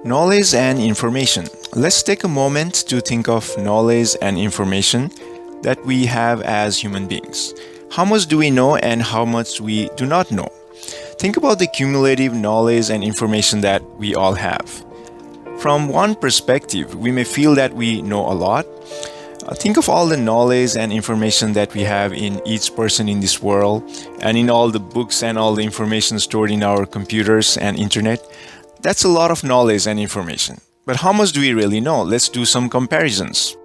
Knowledge and information. Let's take a moment to think of knowledge and information that we have as human beings. How much do we know and how much we do not know? Think about the cumulative knowledge and information that we all have. From one perspective, we may feel that we know a lot. Think of all the knowledge and information that we have in each person in this world and in all the books and all the information stored in our computers and internet. That's a lot of knowledge and information. But how much do we really know? Let's do some comparisons.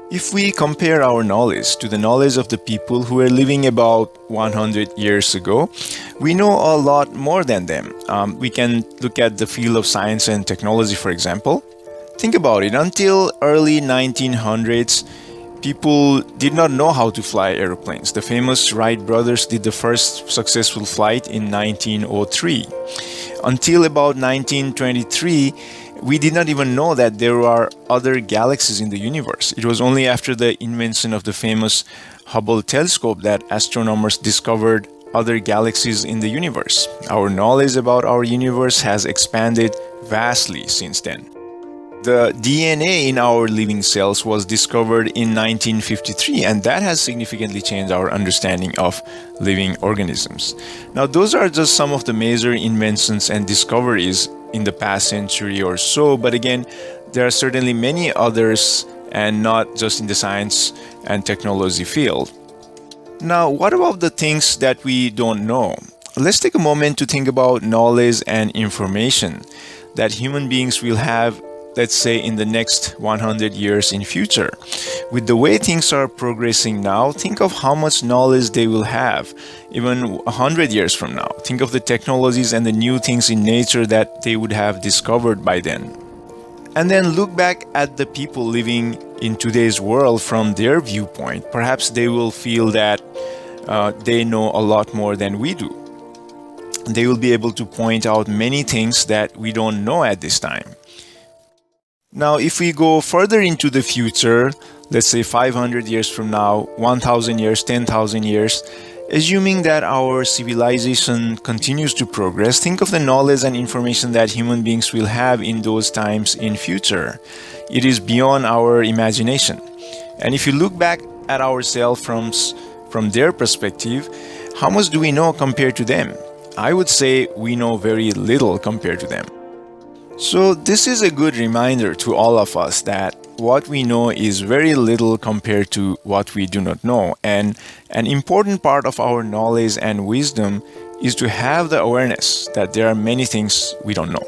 If we compare our knowledge to the knowledge of the people who were living about 100 years ago, we know a lot more than them. We can look at the field of science and technology, for example. Think about it. Until early 1900s, people did not know how to fly airplanes. The famous Wright brothers did the first successful flight in 1903. Until about 1923, we did not even know that there are other galaxies in the universe. It was only after the invention of the famous Hubble telescope that astronomers discovered other galaxies in the universe. Our knowledge about our universe has expanded vastly since then. The DNA in our living cells was discovered in 1953, and that has significantly changed our understanding of living organisms. Now, those are just some of the major inventions and discoveries in the past century or so, but again, there are certainly many others, and not just in the science and technology field. Now, what about the things that we don't know? Let's take a moment to think about knowledge and information that human beings will have, let's say, in the next 100 years in future. With the way things are progressing now, think of how much knowledge they will have even 100 years from now. Think of the technologies and the new things in nature that they would have discovered by then. And then look back at the people living in today's world from their viewpoint. Perhaps they will feel that they know a lot more than we do. They will be able to point out many things that we don't know at this time. Now, if we go further into the future, let's say 500 years from now, 1,000 years, 10,000 years, assuming that our civilization continues to progress, think of the knowledge and information that human beings will have in those times in future. It is beyond our imagination. And if you look back at ourselves from their perspective, how much do we know compared to them? I would say we know very little compared to them. So this is a good reminder to all of us that what we know is very little compared to what we do not know. And an important part of our knowledge and wisdom is to have the awareness that there are many things we don't know.